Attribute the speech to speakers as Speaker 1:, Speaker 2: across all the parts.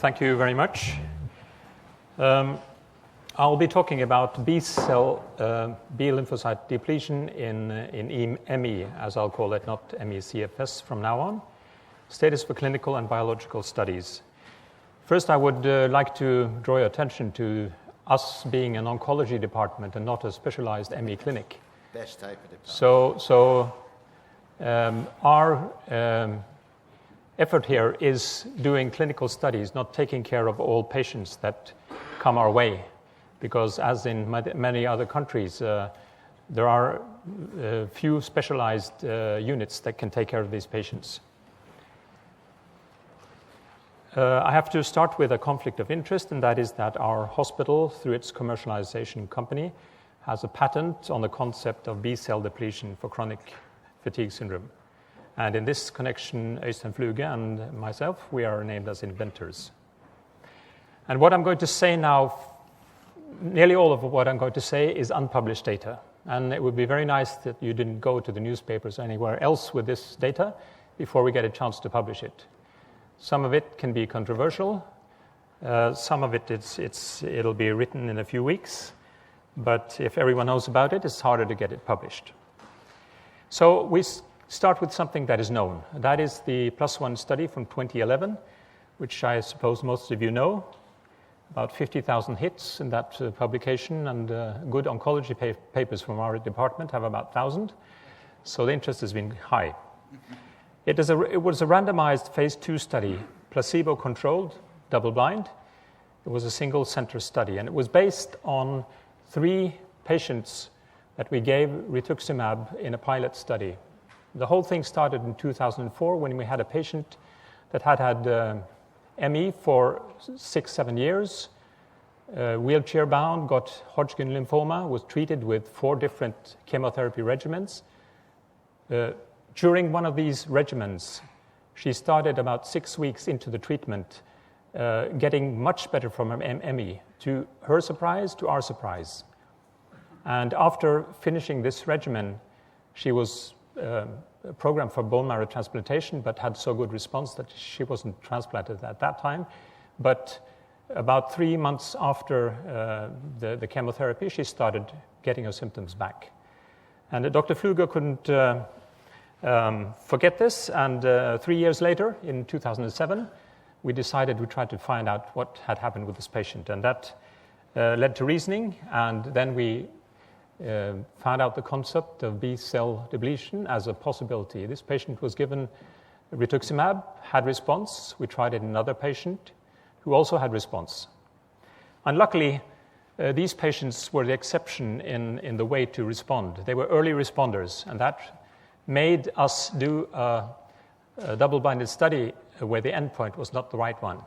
Speaker 1: Thank you very much. I'll be talking about B-cell B lymphocyte depletion in ME, as I'll call it, not ME-CFS from now on. Status for clinical and biological studies. First, I would like to draw your attention to us being an oncology department and not a specialized ME clinic.
Speaker 2: Best type of department.
Speaker 1: Our effort here is doing clinical studies, not taking care of all patients that come our way. Because as in many other countries, there are few specialized units that can take care of these patients. I have to start with a conflict of interest, and that is that our hospital, through its commercialization company, has a patent on the concept of B-cell depletion for chronic fatigue syndrome. And in this connection, Øystein Fluge and myself, we are named as inventors. And what I'm going to say now, nearly all of what I'm going to say is unpublished data. And it would be very nice that you didn't go to the newspapers or anywhere else with this data before we get a chance to publish it. Some of it can be controversial. Some of it, it'll be written in a few weeks. But if everyone knows about it, it's harder to get it published. So we start with something that is known. That is the +1 study from 2011, which I suppose most of you know. About 50,000 hits in that publication, and good oncology papers from our department have about 1,000. So the interest has been high. It was a randomized phase 2 study, placebo-controlled, double-blind. It was a single-center study, and it was based on 3 patients that we gave rituximab in a pilot study. The whole thing started in 2004 when we had a patient that had ME for 6-7 years, wheelchair-bound, got Hodgkin lymphoma, was treated with 4 different chemotherapy regimens. During one of these regimens, she started about 6 weeks into the treatment, getting much better from her ME, to her surprise, to our surprise. And after finishing this regimen, she was programmed for bone marrow transplantation, but had so good response that she wasn't transplanted at that time. But about 3 months after the chemotherapy, she started getting her symptoms back. And Dr. Fluge couldn't forget this, and 3 years later, in 2007, we decided we tried to find out what had happened with this patient. And that led to reasoning, and then we found out the concept of B-cell depletion as a possibility. This patient was given rituximab, had response. We tried it in another patient who also had response. And luckily, these patients were the exception in the way to respond. They were early responders, and that made us do a double-blinded study where the endpoint was not the right one.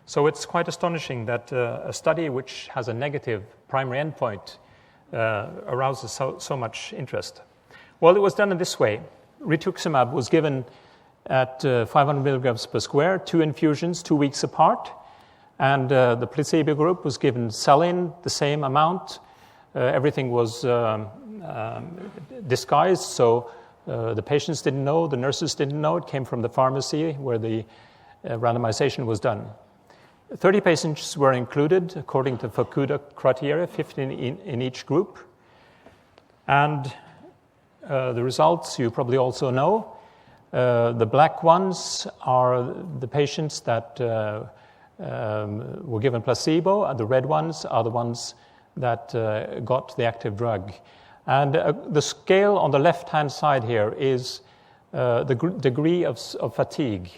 Speaker 1: So it's quite astonishing that a study which has a negative primary endpoint arouses so much interest. Well, it was done in this way. Rituximab was given at 500 milligrams per square, 2 infusions, 2 weeks apart, and the placebo group was given saline, the same amount. Everything was disguised, so the patients didn't know, the nurses didn't know. It came from the pharmacy where the randomization was done. 30 patients were included according to Fukuda criteria, 15 in each group. And the results you probably also know. The black ones are the patients that were given placebo, and the red ones are the ones that got the active drug. And the scale on the left-hand side here is the degree of fatigue.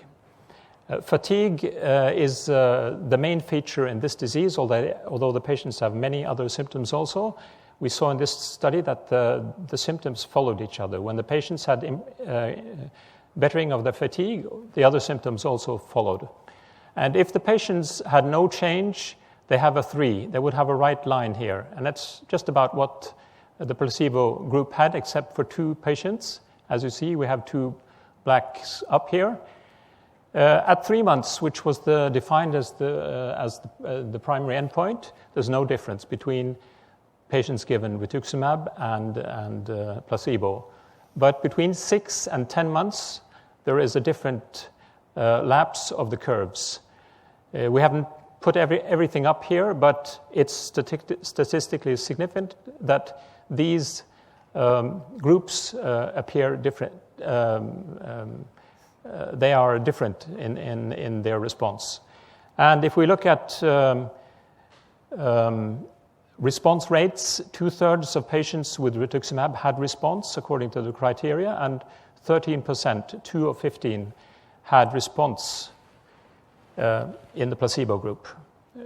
Speaker 1: Fatigue is the main feature in this disease, although the patients have many other symptoms also. We saw in this study that the symptoms followed each other. When the patients had bettering of their fatigue, the other symptoms also followed. And if the patients had no change, they have a 3. They would have a right line here. And that's just about what the placebo group had, except for 2 patients. As you see, we have 2 blacks up here. At 3 months, which was defined as the primary endpoint, there's no difference between patients given rituximab and placebo. But between 6 and 10 months, there is a different lapse of the curves. We haven't put everything up here, but it's statistically significant that these groups appear different. They are different in their response. And if we look at response rates, 2/3 of patients with rituximab had response according to the criteria, and 13%, 2 of 15, had response in the placebo group.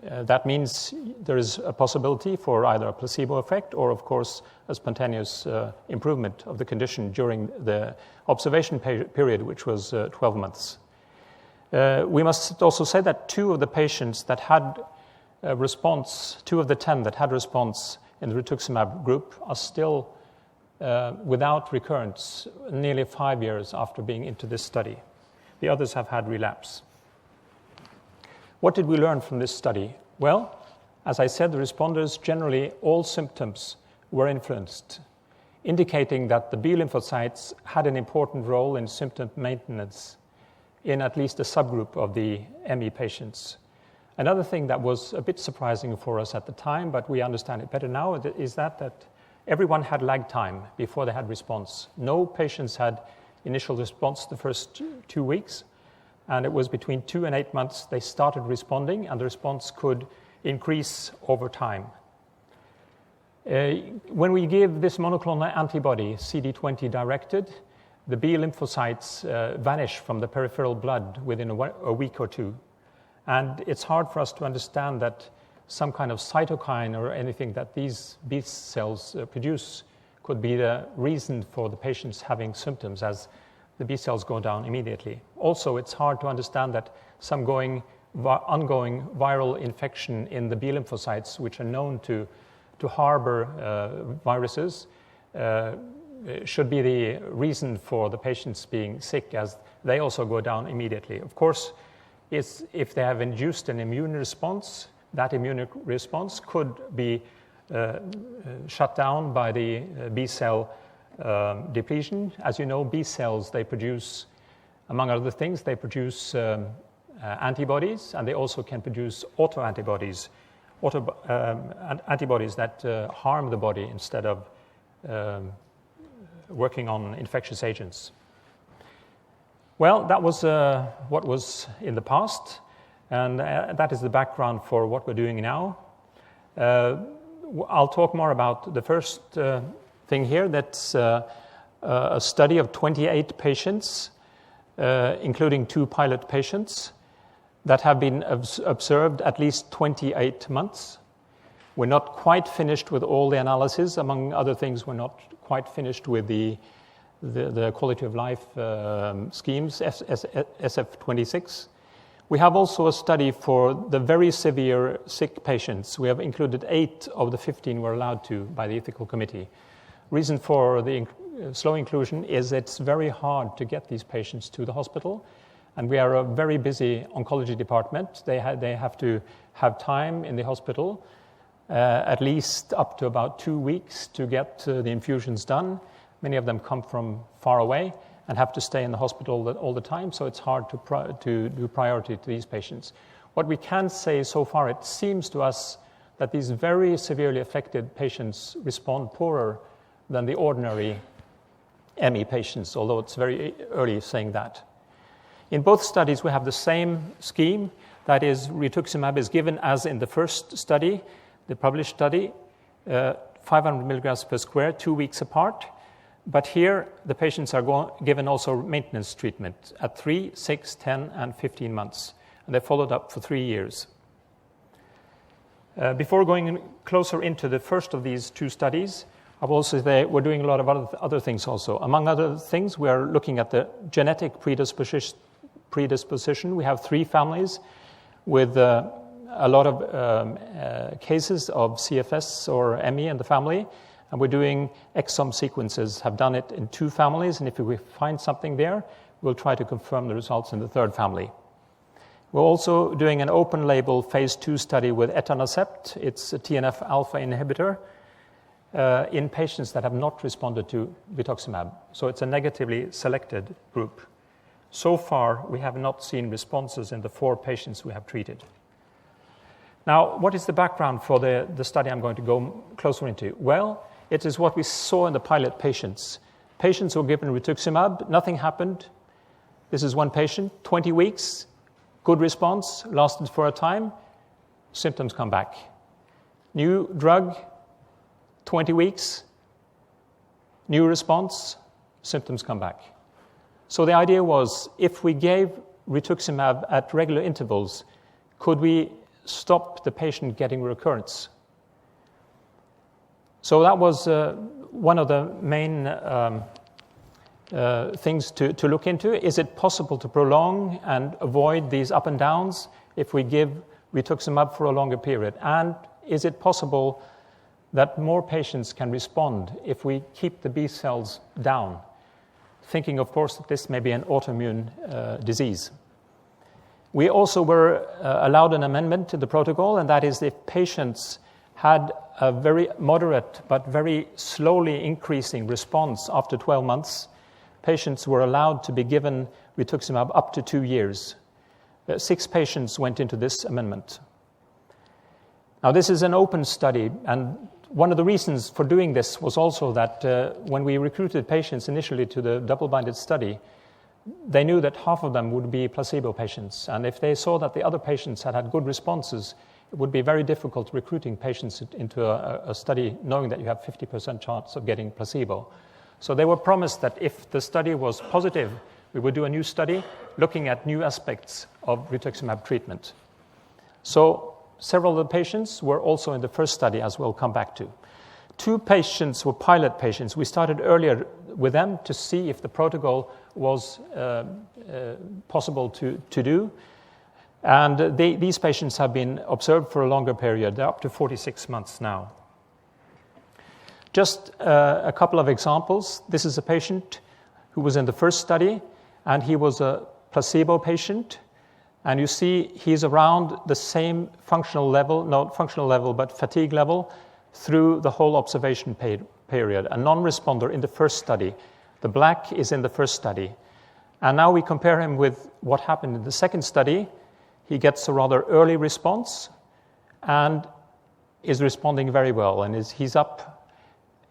Speaker 1: That means there is a possibility for either a placebo effect or, of course, a spontaneous improvement of the condition during the observation period, which was 12 months. We must also say that 2 of the patients that had a response, 2 of the 10 that had response in the rituximab group are still without recurrence nearly 5 years after being into this study. The others have had relapse. What did we learn from this study? Well, as I said, the responders, generally all symptoms were influenced, indicating that the B lymphocytes had an important role in symptom maintenance in at least a subgroup of the ME patients. Another thing that was a bit surprising for us at the time, but we understand it better now, is that everyone had lag time before they had response. No patients had initial response the first 2 weeks, and it was between 2 and 8 months they started responding, and the response could increase over time. When we give this monoclonal antibody, CD20 directed, the B lymphocytes vanish from the peripheral blood within a week or 2. And it's hard for us to understand that some kind of cytokine or anything that these B cells produce could be the reason for the patients having symptoms, as the B cells go down immediately. Also, it's hard to understand that some ongoing viral infection in the B lymphocytes, which are known to harbor viruses, should be the reason for the patients being sick, as they also go down immediately. Of course, if they have induced an immune response, that immune response could be shut down by the B cell depletion. As you know, B cells, they produce, among other things, they produce antibodies, and they also can produce autoantibodies, antibodies that harm the body instead of working on infectious agents. Well, that was what was in the past, and that is the background for what we're doing now. I'll talk more about the first thing here. That's a study of 28 patients, including 2 pilot patients, that have been observed at least 28 months. We're not quite finished with all the analysis. Among other things, we're not quite finished with the quality of life schemes, SF26. We have also a study for the very severe sick patients. We have included 8 of the 15 we're allowed to by the ethical committee. Reason for the slow inclusion is it's very hard to get these patients to the hospital, and we are a very busy oncology department. They have to have time in the hospital, at least up to about 2 weeks to get the infusions done. Many of them come from far away and have to stay in the hospital all the time, so it's hard to do priority to these patients. What we can say so far, it seems to us that these very severely affected patients respond poorer than the ordinary ME patients, although it's very early saying that. In both studies, we have the same scheme. That is, rituximab is given as in the first study, the published study, 500 milligrams per square, 2 weeks apart. But here, the patients are given also maintenance treatment at 3, 6, 10, and 15 months. And they're followed up for 3 years. Before going closer into the first of these 2 studies, I will also say we're doing a lot of other things also. Among other things, we are looking at the genetic predisposition. We have 3 families with a lot of cases of CFS or ME in the family. And we're doing exome sequences, have done it in 2 families, and if we find something there, we'll try to confirm the results in the 3rd family. We're also doing an open-label phase 2 study with etanercept. It's a TNF-alpha inhibitor in patients that have not responded to rituximab. So it's a negatively selected group. So far, we have not seen responses in the 4 patients we have treated. Now, what is the background for the study I'm going to go closer into? Well, it is what we saw in the pilot patients. Patients were given rituximab, nothing happened. This is one patient, 20 weeks, good response, lasted for a time, symptoms come back. New drug, 20 weeks, new response, symptoms come back. So the idea was, if we gave rituximab at regular intervals, could we stop the patient getting recurrence? So that was one of the main things to look into. Is it possible to prolong and avoid these up and downs if we give rituximab for a longer period? And is it possible that more patients can respond if we keep the B cells down? Thinking, of course, that this may be an autoimmune disease. We also were allowed an amendment to the protocol, and that is if patients had a very moderate but very slowly increasing response after 12 months, patients were allowed to be given rituximab up to 2 years. 6 patients went into this amendment. Now, this is an open study, and one of the reasons for doing this was also that when we recruited patients initially to the double-blinded study, they knew that half of them would be placebo patients. And if they saw that the other patients had good responses, it would be very difficult recruiting patients into a study knowing that you have 50% chance of getting placebo. So they were promised that if the study was positive, we would do a new study looking at new aspects of rituximab treatment. So several of the patients were also in the first study, as we'll come back to. 2 patients were pilot patients. We started earlier with them to see if the protocol was possible to do. And these patients have been observed for a longer period. They're up to 46 months now. Just a couple of examples. This is a patient who was in the first study, and he was a placebo patient. And you see he's around the same functional level, not functional level, but fatigue level through the whole observation period. A non-responder in the first study. The black is in the first study. And now we compare him with what happened in the second study. He gets a rather early response and is responding very well, and he's up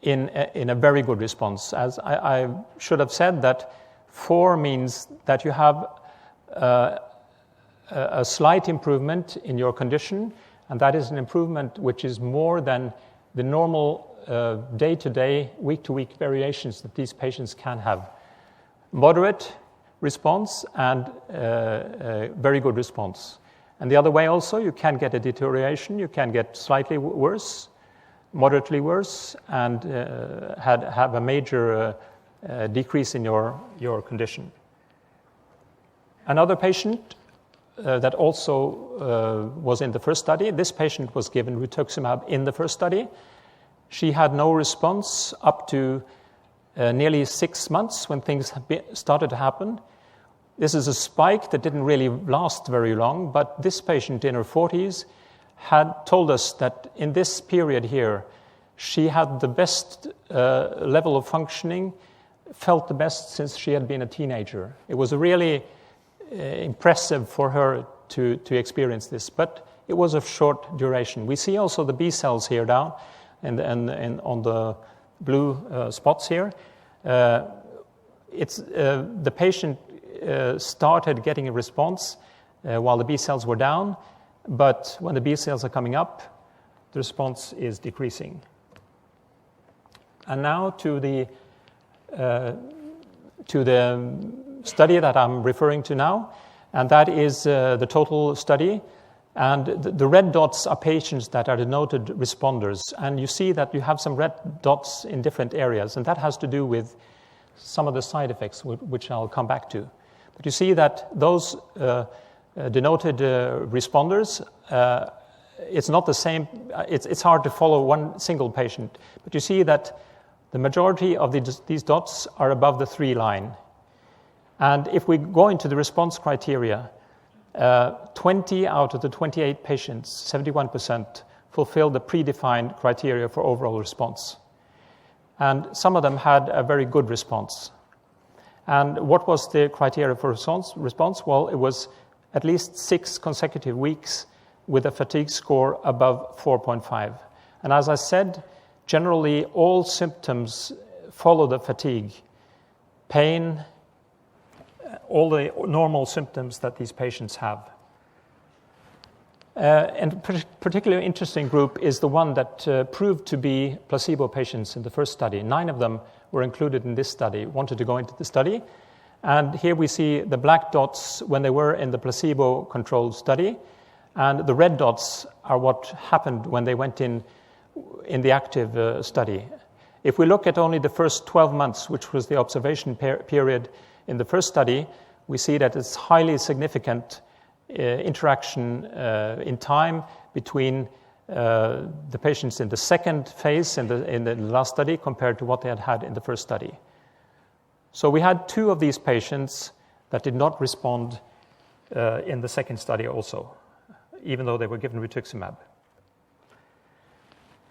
Speaker 1: in a very good response. As I should have said that 4 means that you have a slight improvement in your condition, and that is an improvement which is more than the normal day-to-day, week-to-week variations that these patients can have. Moderate response and very good response. And the other way also, you can get a deterioration, you can get slightly worse, moderately worse, and have a major decrease in your condition. Another patient that also was in the first study. This patient was given rituximab in the first study. She had no response up to nearly 6 months when things started to happen. This is a spike that didn't really last very long, but this patient in her 40s had told us that in this period here, she had the best level of functioning, felt the best since she had been a teenager. It was really impressive for her to experience this, but it was of short duration. We see also the B cells here down and on the blue spots here. The patient started getting a response while the B cells were down, but when the B cells are coming up, the response is decreasing. And now to the study that I'm referring to now, and that is the total study. And the red dots are patients that are denoted responders. And you see that you have some red dots in different areas, and that has to do with some of the side effects, which I'll come back to. But you see that those denoted responders, it's not the same. It's hard to follow one single patient. But you see that the majority of these dots are above the 3 line. And if we go into the response criteria, 20 out of the 28 patients, 71%, fulfilled the predefined criteria for overall response. And some of them had a very good response. And what was the criteria for response? Well, it was at least 6 consecutive weeks with a fatigue score above 4.5. And as I said, generally all symptoms follow the fatigue. Pain, all the normal symptoms that these patients have. And a particularly interesting group is the one that proved to be placebo patients in the first study. 9 of them were included in this study, wanted to go into the study. And here we see the black dots when they were in the placebo-controlled study, and the red dots are what happened when they went in the active study. If we look at only the first 12 months, which was the observation period in the first study, we see that it's highly significant interaction in time between the patients in the second phase in the last study compared to what they had in the first study. So we had 2 of these patients that did not respond in the second study also, even though they were given rituximab.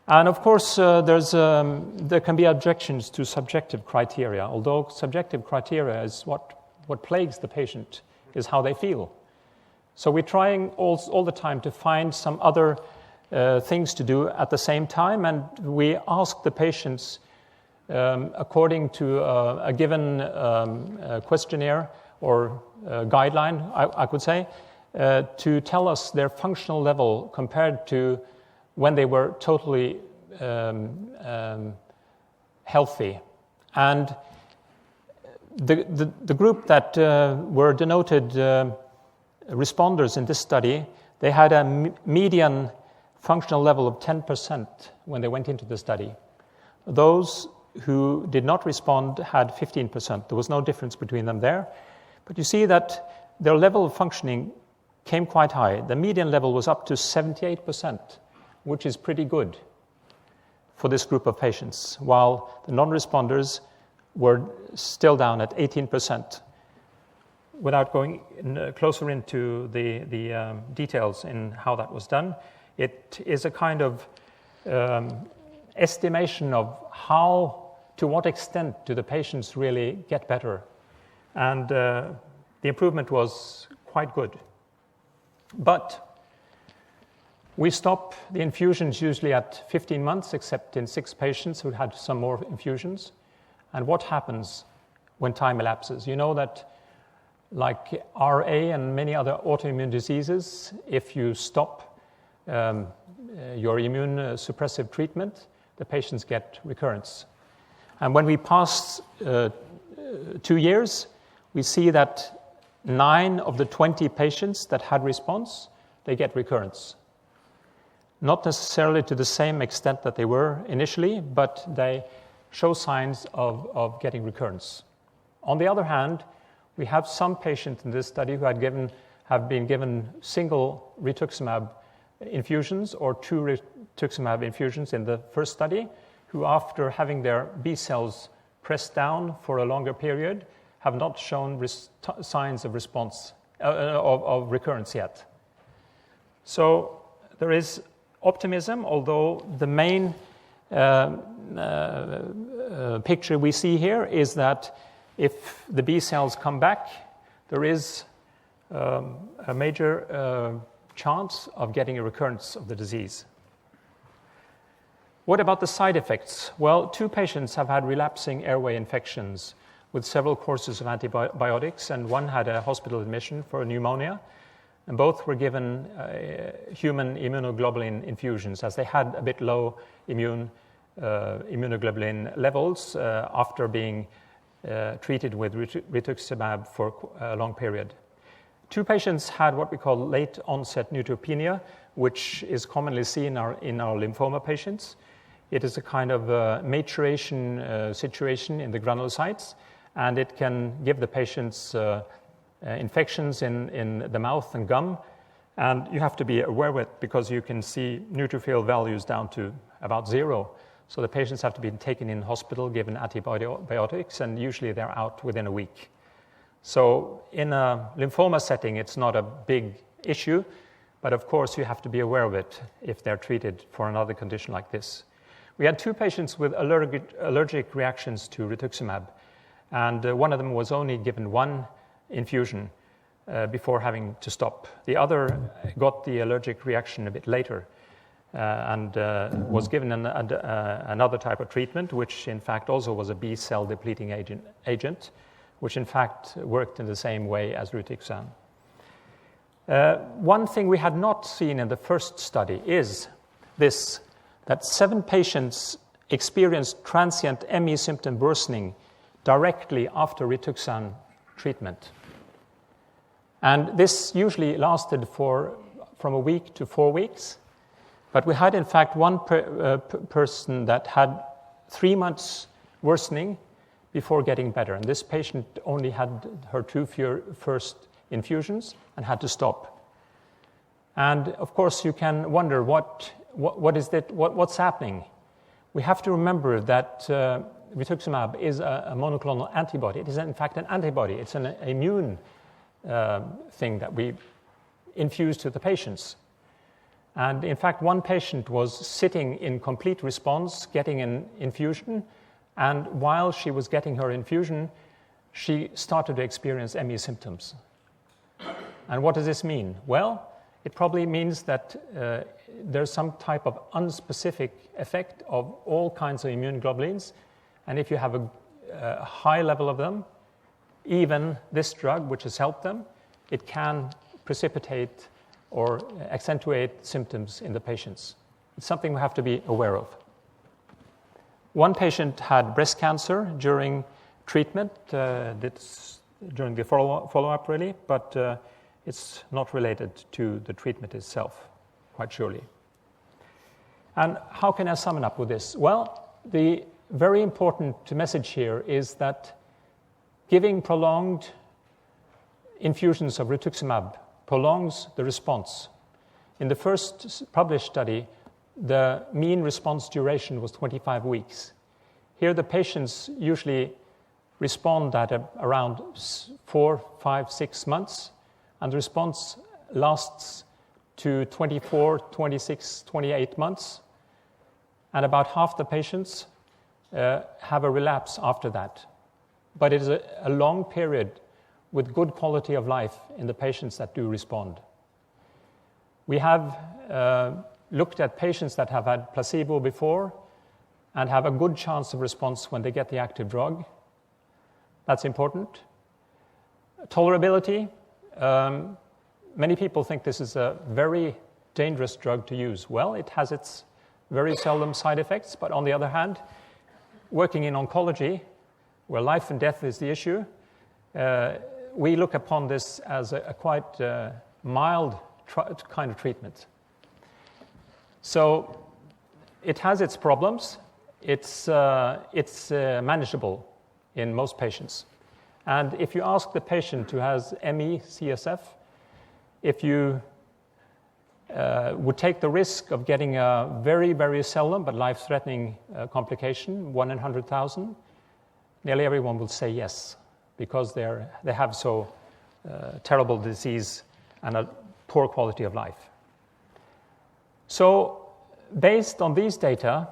Speaker 1: And of course, there can be objections to subjective criteria, although subjective criteria is what plagues the patient, is how they feel. So we're trying all the time to find some other things to do at the same time, and we ask the patients, according to a given questionnaire or guideline, I could say, to tell us their functional level compared to when they were totally healthy. And the group that were denoted responders in this study, they had a median functional level of 10% when they went into the study. Those who did not respond had 15%. There was no difference between them there. But you see that their level of functioning came quite high. The median level was up to 78%, which is pretty good for this group of patients, while the non-responders were still down at 18%. Without going closer into the details in how that was done, it is a kind of estimation of to what extent do the patients really get better. And the improvement was quite good. But we stop the infusions usually at 15 months, except in 6 patients who had some more infusions. And what happens when time elapses? You know that like RA and many other autoimmune diseases, if you stop your immune suppressive treatment, the patients get recurrence. And when we pass 2 years, we see that 9 of the 20 patients that had response, they get recurrence. Not necessarily to the same extent that they were initially, but they show signs of getting recurrence. On the other hand, we have some patients in this study who have been given single rituximab infusions or 2 rituximab infusions in the first study, who after having their B cells pressed down for a longer period have not shown signs of response, of recurrence yet. So there is optimism, although the main picture we see here is that if the B cells come back, there is a major chance of getting a recurrence of the disease. What about the side effects? Well, 2 patients have had relapsing airway infections with several courses of antibiotics, and one had a hospital admission for pneumonia, and both were given human immunoglobulin infusions as they had a bit low immunoglobulin levels after being treated with rituximab for a long period. 2 patients had what we call late onset neutropenia, which is commonly seen in our lymphoma patients. It is a kind of maturation situation in the granulocytes, and it can give the patients infections in the mouth and gum, and you have to be aware of it because you can see neutrophil values down to about 0. So the patients have to be taken in hospital, given antibiotics, and usually they're out within a week. So in a lymphoma setting, it's not a big issue, but of course you have to be aware of it if they're treated for another condition like this. We had 2 patients with allergic reactions to rituximab, and one of them was only given one infusion before having to stop. The other got the allergic reaction a bit later and was given another type of treatment, which in fact also was a B-cell depleting agent, which in fact worked in the same way as Rituxan. One thing we had not seen in the first study is this, that 7 patients experienced transient ME symptom worsening directly after Rituxan treatment. And this usually lasted from a week to 4 weeks. But we had, in fact, one person that had 3 months worsening before getting better. And this patient only had her 2 first infusions and had to stop. And, of course, you can wonder what's happening. We have to remember that rituximab is a monoclonal antibody. It is, in fact, an antibody. It's an immune thing that we infuse to the patients. And in fact, one patient was sitting in complete response, getting an infusion, and while she was getting her infusion, she started to experience ME symptoms. And what does this mean? Well, it probably means that there's some type of unspecific effect of all kinds of immunoglobulins, and if you have a high level of them, even this drug, which has helped them, it can precipitate or accentuate symptoms in the patients. It's something we have to be aware of. One patient had breast cancer during treatment, during the follow-up really, but it's not related to the treatment itself, quite surely. And how can I sum it up with this? Well, the very important message here is that giving prolonged infusions of rituximab prolongs the response. In the first published study, the mean response duration was 25 weeks. Here, the patients usually respond at around 4, 5, 6 months, and the response lasts to 24, 26, 28 months, and about half the patients have a relapse after that. But it is a long period with good quality of life in the patients that do respond. We have looked at patients that have had placebo before and have a good chance of response when they get the active drug. That's important. Tolerability. Many people think this is a very dangerous drug to use. Well, it has its very seldom side effects, but on the other hand, working in oncology, where life and death is the issue, we look upon this as a quite mild kind of treatment. So it has its problems. It's manageable in most patients. And if you ask the patient who has ME, CSF, if you would take the risk of getting a very, very seldom but life-threatening complication, 1 in 100,000, nearly everyone will say yes, because they have so terrible disease and a poor quality of life. So based on these data,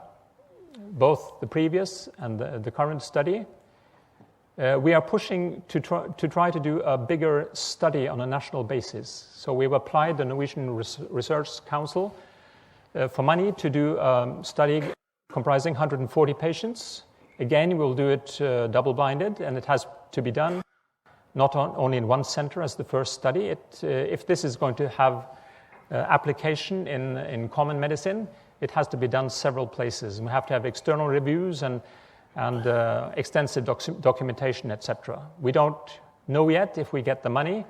Speaker 1: both the previous and the current study, we are pushing to try to do a bigger study on a national basis. So we've applied the Norwegian Research Council for money to do a study comprising 140 patients. Again, we'll do it double-blinded, and it has to be done not only in one center as the first study. If this is going to have application in common medicine, it has to be done several places. And we have to have external reviews and extensive documentation, etc. We don't know yet if we get the money.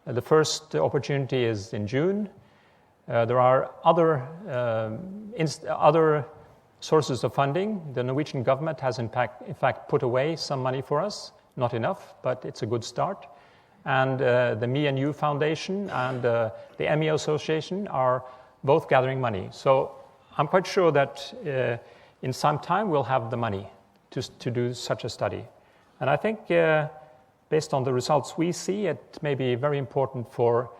Speaker 1: The first opportunity is in June. There are other sources of funding. The Norwegian government has in fact put away some money for us. Not enough, but it's a good start. And the Me and You Foundation and the ME Association are both gathering money. So I'm quite sure that in some time we'll have the money to do such a study. And I think based on the results we see, it may be very important for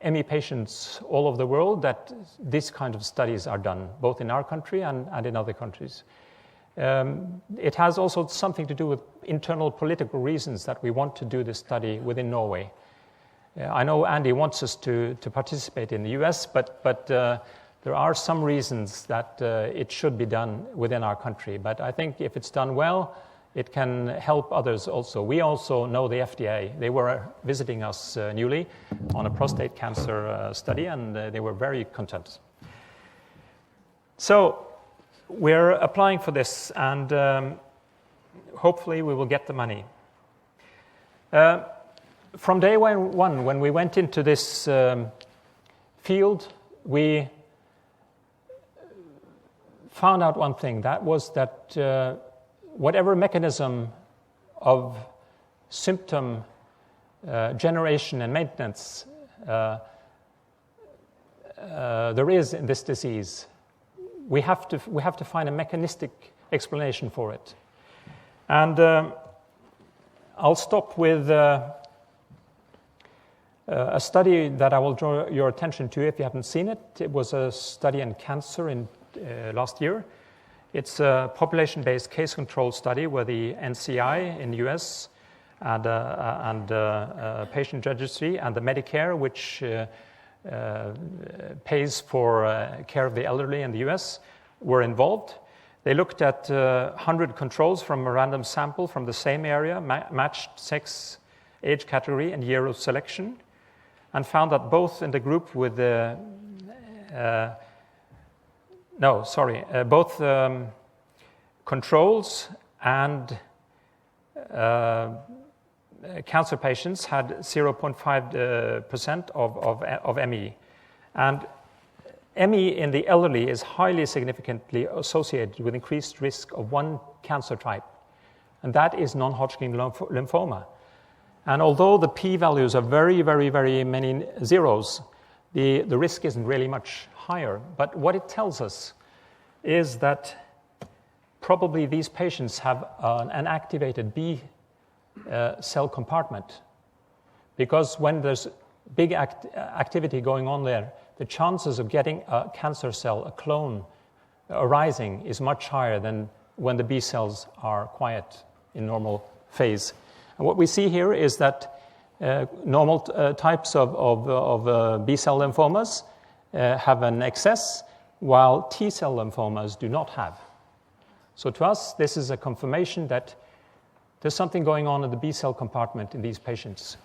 Speaker 1: ME patients all over the world that this kind of studies are done, both in our country and in other countries. It has also something to do with internal political reasons that we want to do this study within Norway. I know Andy wants us to participate in the US, but there are some reasons that it should be done within our country. But I think if it's done well, it can help others also. We also know the FDA. They were visiting us newly on a prostate cancer study, and they were very content. So we're applying for this, and hopefully we will get the money. From day one, when we went into this field, we found out one thing. That was that whatever mechanism of symptom generation and maintenance there is in this disease, we have to find a mechanistic explanation for it. And I'll stop with a study that I will draw your attention to if you haven't seen it. It was a study in cancer in last year. It's a population-based case control study where the NCI in the US and patient registry and the Medicare, which pays for care of the elderly in the US, were involved. They looked at 100 controls from a random sample from the same area, matched sex, age category, and year of selection, and found that both in the group with the both controls and cancer patients had 0.5% of ME. And ME in the elderly is highly significantly associated with increased risk of one cancer type, and that is non-Hodgkin lymphoma. And although the p-values are very, very, very many zeros, the risk isn't really much higher. But what it tells us is that probably these patients have an activated B cell compartment, because when there's big activity going on there, the chances of getting a cancer cell, a clone, arising is much higher than when the B cells are quiet in normal phase. And what we see here is that normal types of B cell lymphomas have an excess, while T cell lymphomas do not have. So to us, this is a confirmation that there's something going on in the B cell compartment in these patients,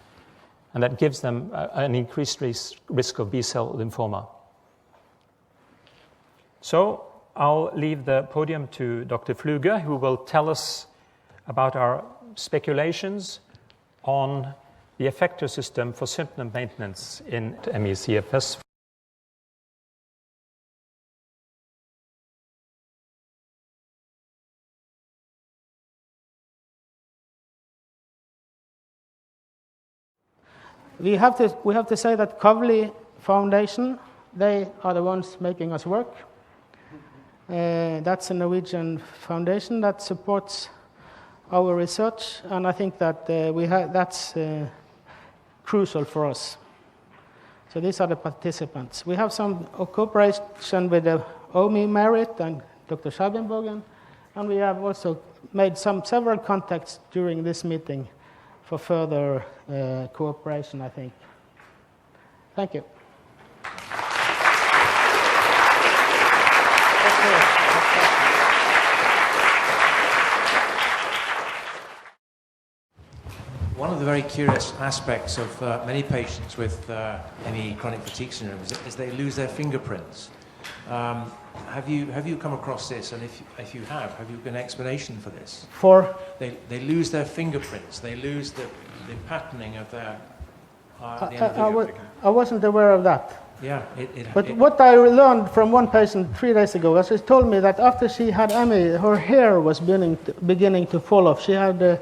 Speaker 1: and that gives them an increased risk of B cell lymphoma. So I'll leave the podium to Dr. Fluge, who will tell us about our speculations on the effector system for symptom maintenance in ME/CFS.
Speaker 3: We have to say that Kavli Foundation, they are the ones making us work. That's a Norwegian foundation that supports our research, and I think that that's crucial for us. So these are the participants. We have some cooperation with the IIMEC8 and Dr. Schabenbogen, and we have also made several contacts during this meeting for further cooperation, I think. Thank you.
Speaker 4: One of the very curious aspects of many patients with ME chronic fatigue syndrome is they lose their fingerprints. Have you come across this? And if you have you got an explanation for this? They lose their fingerprints. They lose the patterning of their.
Speaker 3: I wasn't aware of that.
Speaker 4: Yeah.
Speaker 3: But what I learned from one patient 3 days ago was she told me that after she had ME, her hair was beginning to fall off. She had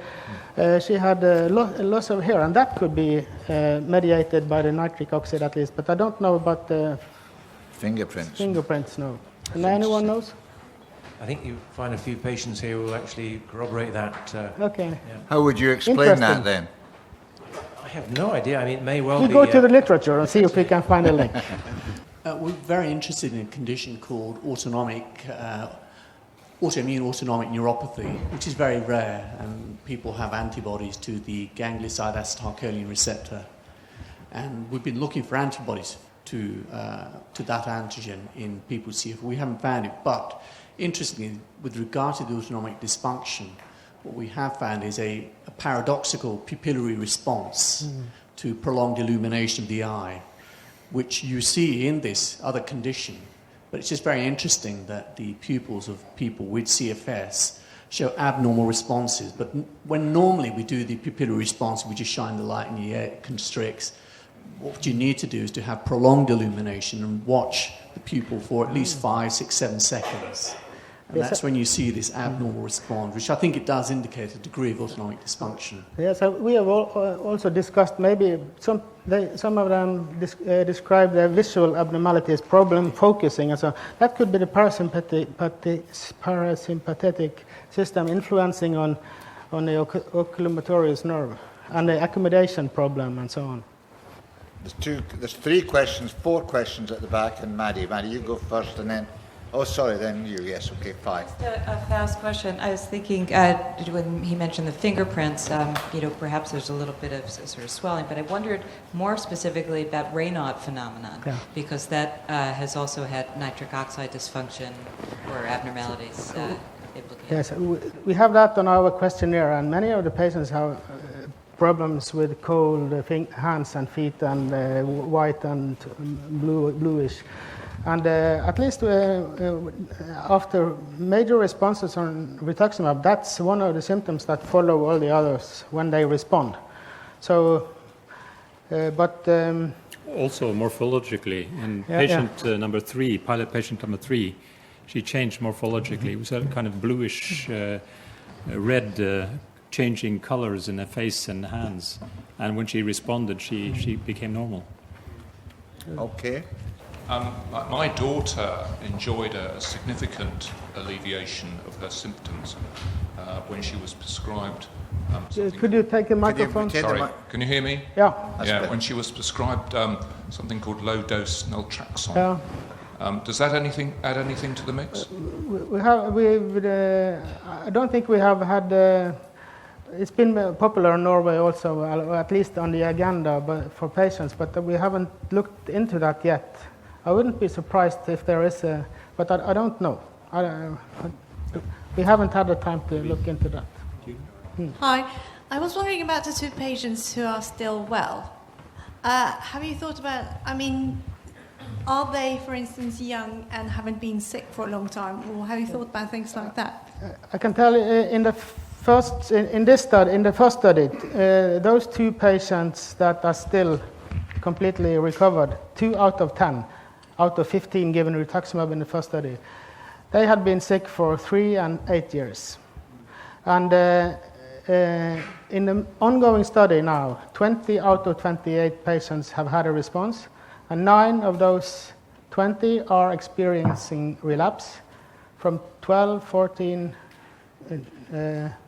Speaker 3: loss of hair, and that could be mediated by the nitric oxide at least. But I don't know about the
Speaker 2: fingerprints.
Speaker 3: Fingerprints, no. And anyone knows?
Speaker 4: I think you find a few patients here who will actually corroborate that.
Speaker 3: Okay.
Speaker 4: Yeah.
Speaker 2: How would you explain that then?
Speaker 4: I have no idea. I mean, it may well be...
Speaker 3: We go to the literature and see if we can find a link.
Speaker 5: We're very interested in a condition called autonomic autoimmune autonomic neuropathy, which is very rare, and people have antibodies to the ganglioside acetylcholine receptor. And we've been looking for antibodies to that antigen in people with CF. We haven't found it, but interestingly, with regard to the autonomic dysfunction, what we have found is a paradoxical pupillary response to prolonged illumination of the eye, which you see in this other condition. But it's just very interesting that the pupils of people with CFS show abnormal responses. But when normally we do the pupillary response, we just shine the light and the air constricts. What you need to do is to have prolonged illumination and watch the pupil for at least 5, 6, 7 seconds. And that's when you see this abnormal response, which I think it does indicate a degree of autonomic dysfunction.
Speaker 3: Yes, we have also discussed maybe some of them describe their visual abnormalities, problem focusing, and so that could be the parasympathetic system influencing on the oculomotorious nerve and the accommodation problem and so on.
Speaker 2: There's 3 questions, 4 questions at the back, and Maddie. Maddie, you go first, and then... Oh, sorry, then you. Yes, okay, 5.
Speaker 6: Just a fast question. I was thinking when he mentioned the fingerprints, perhaps there's a little bit of sort of swelling, but I wondered more specifically about Raynaud phenomenon, because that has also had nitric oxide dysfunction or abnormalities implicated.
Speaker 3: Yes, we have that on our questionnaire, and many of the patients have problems with cold hands and feet and white and bluish. And at least after major responses on rituximab, that's one of the symptoms that follow all the others when they respond. So,
Speaker 1: also morphologically, in patient number 3, pilot patient number 3, she changed morphologically. It was a kind of bluish, red, changing colors in her face and hands. And when she responded, she became normal.
Speaker 2: Okay.
Speaker 7: My daughter enjoyed a significant alleviation of her symptoms when she was prescribed.
Speaker 3: Could you take a microphone?
Speaker 7: Sorry, can you hear me?
Speaker 3: Yeah.
Speaker 7: Yeah, when she was prescribed something called low-dose naltrexone. Does that add anything to the mix?
Speaker 3: I don't think we have had. It's been popular in Norway also, at least on the agenda, for patients, but we haven't looked into that yet. I wouldn't be surprised if there is but I don't know. We haven't had the time to look into that.
Speaker 8: Hi, I was wondering about the 2 patients who are still well. Have you thought about, are they, for instance, young and haven't been sick for a long time, or have you thought about things like that?
Speaker 3: I can tell in the first study, those 2 patients that are still completely recovered, 2 out of 10. Out of 15 given rituximab in the first study, they had been sick for 3 and 8 years. And in the ongoing study now, 20 out of 28 patients have had a response, and 9 of those 20 are experiencing relapse from 12, 14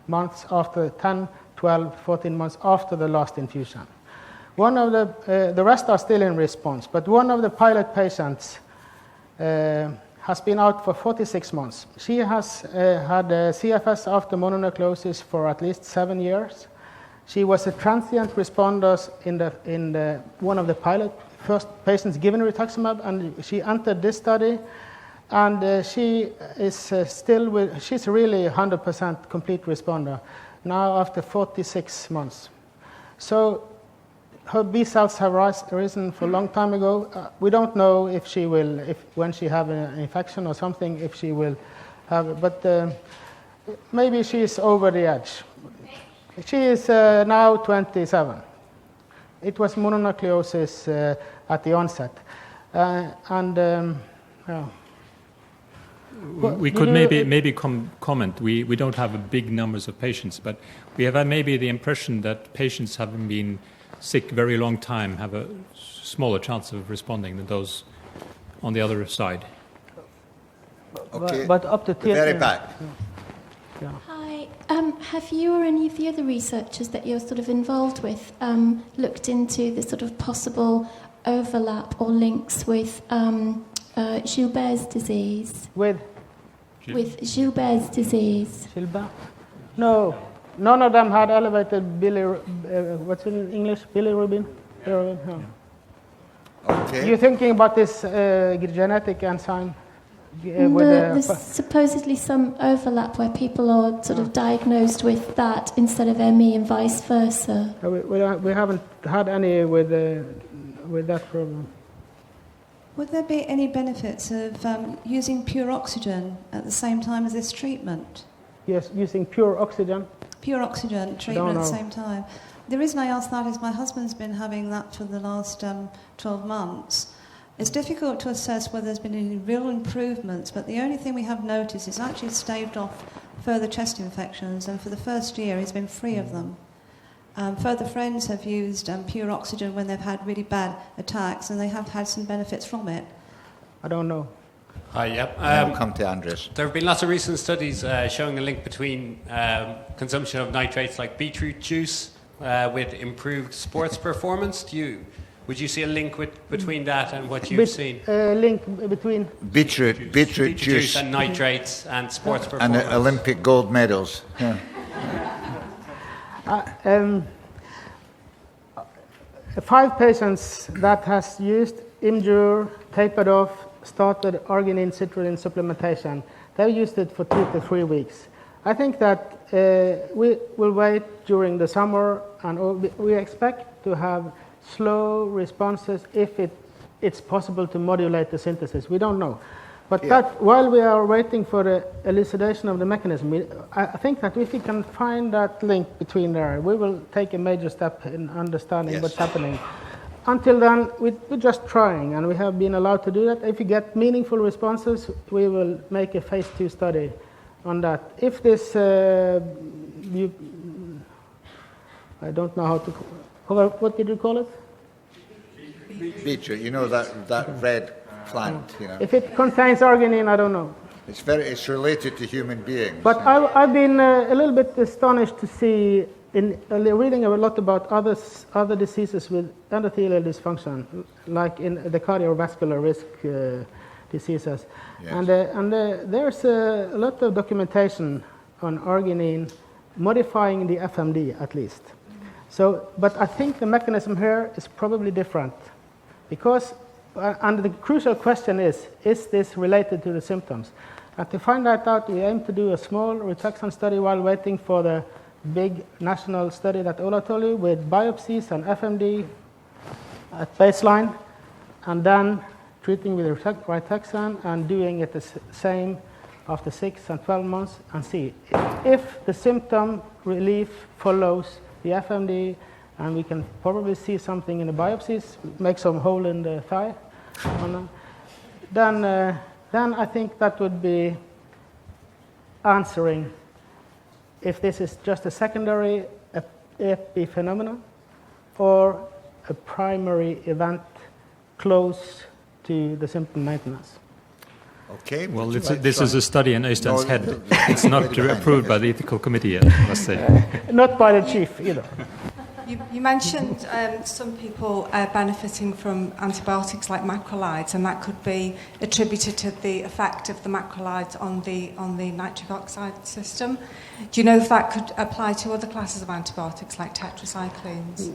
Speaker 3: months after 10, 12, 14 months after the last infusion. One of the rest are still in response, but one of the pilot patients has been out for 46 months. She has had CFS after mononucleosis for at least 7 years. She was a transient responder in one of the pilot first patients given rituximab, and she entered this study, and she is she's really 100% complete responder now after 46 months. So her B cells have risen for a long time ago. We don't know if she will, when she have an infection or something, if she will have, but maybe she is over the edge. She is now 27. It was mononucleosis at the onset.
Speaker 1: We could maybe comment. We don't have big numbers of patients, but we have had maybe the impression that patients having been sick very long time have a smaller chance of responding than those on the other side.
Speaker 2: Okay.
Speaker 3: But up to
Speaker 2: the very back.
Speaker 3: Yeah.
Speaker 9: Hi. Have you or any of the other researchers that you're sort of involved with looked into the sort of possible overlap or links with Gilbert's disease?
Speaker 3: With
Speaker 9: with Gilbert's disease.
Speaker 3: Gilbert? No. None of them had elevated what's in English? Bilirubin? No.
Speaker 2: Okay.
Speaker 3: You're thinking about this genetic enzyme?
Speaker 9: No, there's supposedly some overlap where people are sort of diagnosed with that instead of ME and vice versa.
Speaker 3: We haven't had any with that problem.
Speaker 10: Would there be any benefits of using pure oxygen at the same time as this treatment?
Speaker 3: Yes, using pure oxygen.
Speaker 10: Pure oxygen treatment at the same time. The reason I ask that is my husband's been having that for the last 12 months. It's difficult to assess whether there's been any real improvements, but the only thing we have noticed is actually staved off further chest infections, and for the first year he's been free of them. Further friends have used pure oxygen when they've had really bad attacks, and they have had some benefits from it.
Speaker 3: I don't know.
Speaker 11: Hi, yeah.
Speaker 2: I'll come to Andres.
Speaker 11: There have been lots of recent studies showing a link between consumption of nitrates like beetroot juice with improved sports performance. Would you see a link between that and what you've seen?
Speaker 3: Link between
Speaker 2: beetroot juice
Speaker 11: and nitrates and sports performance.
Speaker 2: And Olympic gold medals. Yeah.
Speaker 3: 5 patients that has used Imjur, tapered off, started arginine citrulline supplementation. They used it for 2 to 3 weeks. I think that we will wait during the summer, and we expect to have slow responses if it's possible to modulate the synthesis. We don't know. But that, while we are waiting for the elucidation of the mechanism, I think that if we can find that link between there, we will take a major step in understanding what's happening. Until then, we're just trying, and we have been allowed to do that. If we get meaningful responses, we will make a phase 2 study on that. If this, I don't know how to, what did you call it?
Speaker 2: Beetroot, you know that red plant, you know.
Speaker 3: If it contains arginine, I don't know.
Speaker 2: It's related to human beings.
Speaker 3: But I've been a little bit astonished to see, in reading a lot about other diseases with endothelial dysfunction, like in the cardiovascular risk diseases. Yes. And there's a lot of documentation on arginine modifying the FMD at least. So, but I think the mechanism here is probably different, because, and the crucial question is this related to the symptoms? And to find that out, we aim to do a small Rituxan study while waiting for the big national study that Olav told you, with biopsies and FMD at baseline, and then treating with Rituxan and doing it the same after 6 and 12 months, and see if the symptom relief follows the FMD, and we can probably see something in the biopsies, make some hole in the thigh. Then I think that would be answering if this is just a secondary epiphenomenon or a primary event close to the symptom maintenance.
Speaker 2: Okay.
Speaker 1: Well, this is a study in Øystein's head. It's not approved by the ethical committee yet, must say.
Speaker 3: Not by the chief either.
Speaker 12: You mentioned some people benefiting from antibiotics like macrolides, and that could be attributed to the effect of the macrolides on the nitric oxide system. Do you know if that could apply to other classes of antibiotics like tetracyclines?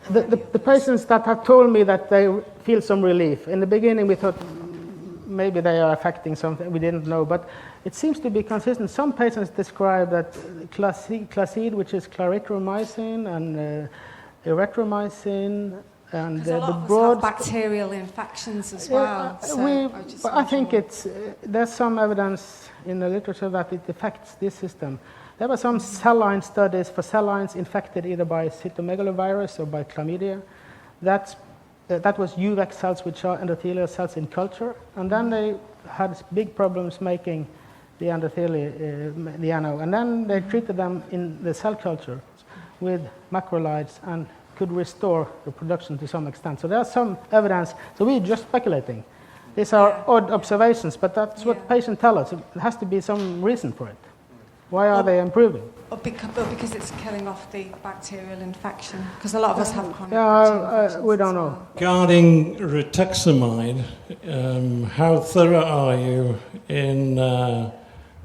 Speaker 3: The patients that have told me that they feel some relief, in the beginning we thought maybe they are affecting something, we didn't know, but it seems to be consistent. Some patients describe that Claside, which is clarithromycin, and erythromycin, and
Speaker 12: a lot
Speaker 3: the
Speaker 12: of us
Speaker 3: broad
Speaker 12: have bacterial infections as well.
Speaker 3: I think there's some evidence in the literature that it affects this system. There were some cell line studies for cell lines infected either by cytomegalovirus or by chlamydia. That was UVEC cells, which are endothelial cells in culture, and then they had big problems making the endothelium, the ano, and then they treated them in the cell culture with macrolides and could restore the production to some extent. So there's some evidence. So we're just speculating. These are odd observations, but that's what patients tell us. There has to be some reason for it. Why are they improving?
Speaker 12: Because it's killing off the bacterial infection. Because a lot of us have chronic bacterial infections.
Speaker 3: We don't know.
Speaker 13: Regarding rituximide, how thorough are you in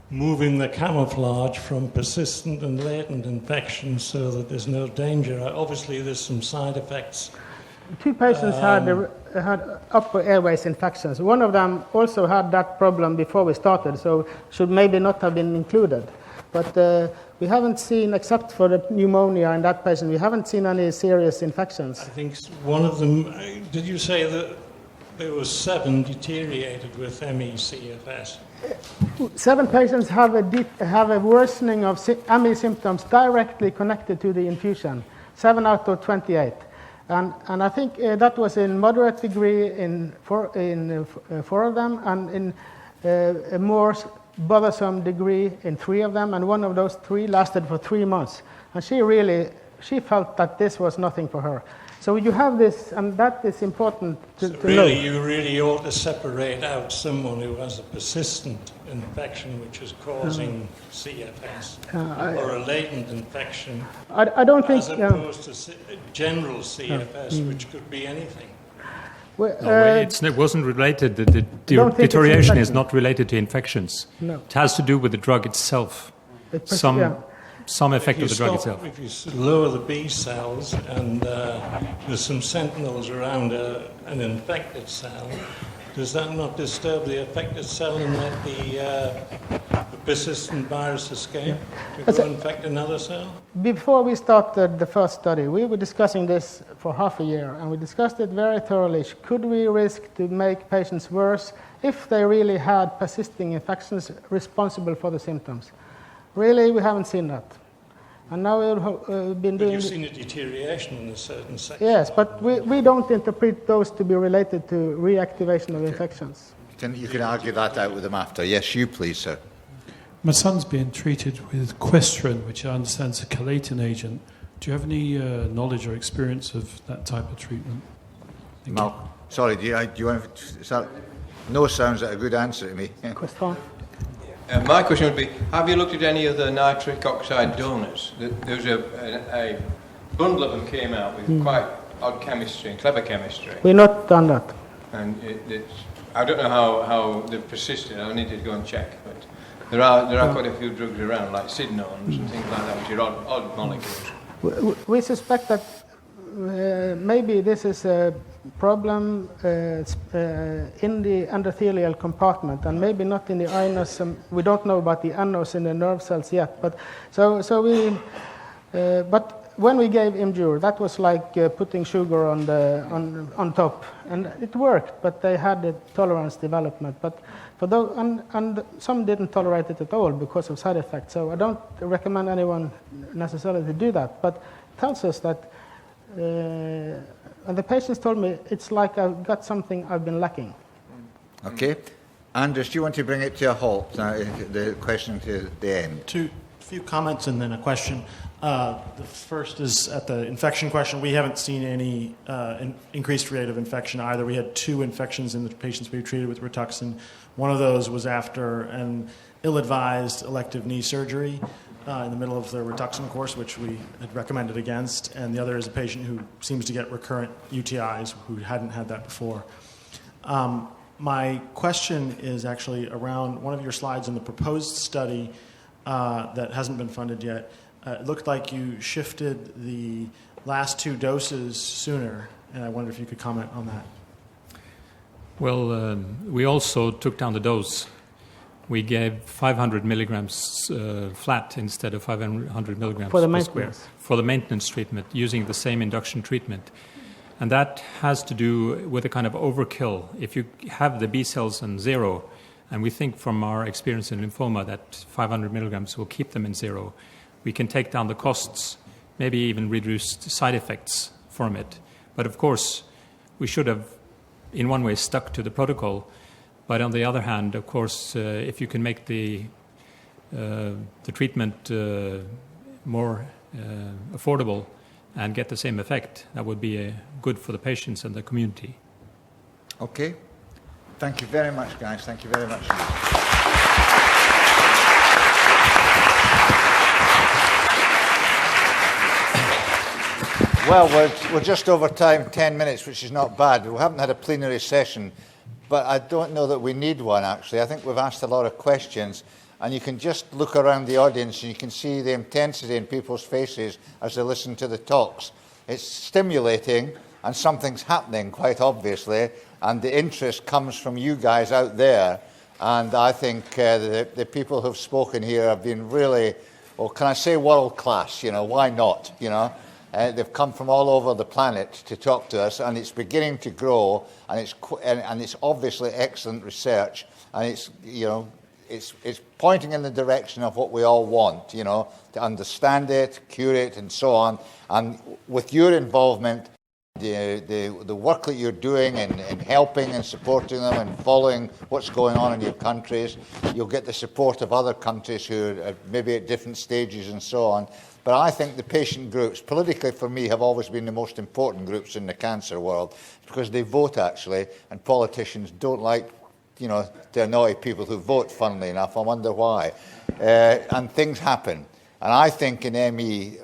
Speaker 13: moving the camouflage from persistent and latent infections so that there's no danger? Obviously, there's some side effects.
Speaker 3: 2 patients had upper airways infections. One of them also had that problem before we started, so should maybe not have been included. But we haven't seen, except for the pneumonia in that patient, we haven't seen any serious infections.
Speaker 13: I think one of them, did you say that there were 7 deteriorated with ME/CFS?
Speaker 3: 7 patients have a worsening of ME symptoms directly connected to the infusion, 7 out of 28. And I think that was in moderate degree in 4 of them, and in a more bothersome degree in 3 of them, and one of those 3 lasted for 3 months. And she felt that this was nothing for her. So you have this, and that is important to know.
Speaker 13: You really ought to separate out someone who has a persistent infection which is causing CFS, or a latent infection,
Speaker 3: I don't think,
Speaker 13: as opposed to general CFS, which could be anything.
Speaker 1: It wasn't related. The deterioration is not related to infections.
Speaker 3: No.
Speaker 1: It has to do with the drug itself. Some effect of the drug itself.
Speaker 13: If you lower the B cells and there's some sentinels around an infected cell, does that not disturb the affected cell and let the persistent virus escape to go infect another cell?
Speaker 3: Before we started the first study, we were discussing this for half a year, and we discussed it very thoroughly. Could we risk to make patients worse if they really had persisting infections responsible for the symptoms? Really, we haven't seen that. And now we've been doing...
Speaker 13: But you've seen a deterioration in a certain section.
Speaker 3: Yes, but we don't interpret those to be related to reactivation of infections.
Speaker 2: You can argue that out with them after. Yes, you please, sir.
Speaker 14: My son's being treated with Questrin, which I understand is a chelating agent. Do you have any knowledge or experience of that type of treatment?
Speaker 2: Sorry, do you want to... No sounds like a good answer to me.
Speaker 3: Question?
Speaker 15: My question would be, have you looked at any of the nitric oxide donors? There was a bundle of them came out with quite odd chemistry and clever chemistry.
Speaker 3: We've not done that.
Speaker 15: And I don't know how they've persisted. I need to go and check. But there are quite a few drugs around, like sidnones and things like that, which are odd molecules.
Speaker 3: We suspect that maybe this is a problem in the endothelial compartment, and maybe not in the inos. We don't know about the anos in the nerve cells yet. But but when we gave Imjur, that was like putting sugar on top, and it worked. But they had a tolerance development. But for those, and some didn't tolerate it at all because of side effects. So I don't recommend anyone necessarily to do that. But it tells us that. And the patients told me, it's like I've got something I've been lacking.
Speaker 2: Okay. Anders, do you want to bring it to a halt now, the question to the end?
Speaker 16: A few comments and then a question. The first is at the infection question. We haven't seen any increased rate of infection either. We had 2 infections in the patients we treated with Rituxan. One of those was after an ill-advised elective knee surgery in the middle of the Rituxan course, which we had recommended against, and the other is a patient who seems to get recurrent UTIs who hadn't had that before. My question is actually around one of your slides in the proposed study that hasn't been funded yet. It looked like you shifted the last 2 doses sooner, and I wonder if you could comment on that.
Speaker 1: Well, we also took down the dose. We gave 500 milligrams flat instead of 500 milligrams
Speaker 3: for the
Speaker 1: per square for the maintenance treatment, using the same induction treatment. And that has to do with a kind of overkill. If you have the B cells on 0, and we think from our experience in lymphoma that 500 milligrams will keep them in 0, we can take down the costs, maybe even reduce side effects from it. But of course, we should have, in one way, stuck to the protocol. But on the other hand, of course, if you can make the treatment more affordable and get the same effect, that would be good for the patients and the community.
Speaker 2: Okay. Thank you very much, guys. Thank you very much. Well, we're just over time, 10 minutes, which is not bad. We haven't had a plenary session, but I don't know that we need one, actually. I think we've asked a lot of questions, and you can just look around the audience and you can see the intensity in people's faces as they listen to the talks. It's stimulating, and something's happening, quite obviously, and the interest comes from you guys out there. And I think the people who've spoken here have been really, well, can I say world class? You know, why not? You know, they've come from all over the planet to talk to us, and it's beginning to grow, and it's obviously excellent research, and it's, you know, it's pointing in the direction of what we all want, you know, to understand it, cure it, and so on. And with your involvement, the work that you're doing in helping and supporting them and following what's going on in your countries, you'll get the support of other countries who are maybe at different stages and so on. But I think the patient groups, politically for me, have always been the most important groups in the cancer world, because they vote, actually, and politicians don't like, you know, to annoy people who vote, funnily enough. I wonder why. And things happen. And I think in ME,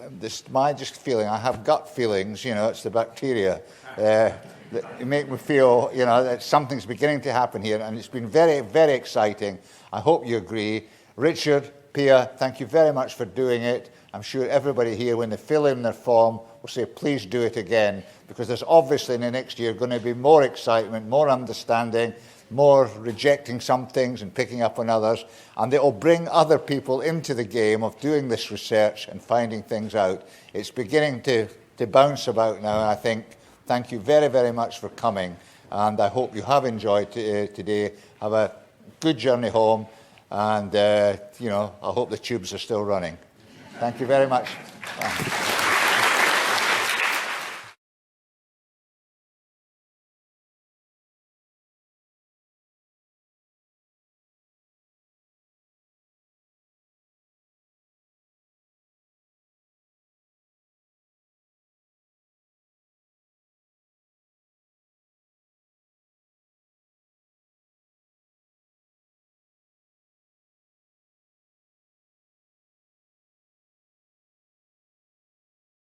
Speaker 2: my just feeling, I have gut feelings, you know, it's the bacteria that make me feel, you know, that something's beginning to happen here, and it's been very, very exciting. I hope you agree. Richard, Pia, thank you very much for doing it. I'm sure everybody here, when they fill in their form, will say, please do it again, because there's obviously in the next year going to be more excitement, more understanding, more rejecting some things and picking up on others, and it will bring other people into the game of doing this research and finding things out. It's beginning to bounce about now, and I think, thank you very, very much for coming, and I hope you have enjoyed today. Have a good journey home, and you know, I hope the tubes are still running. Thank you very much. Bye.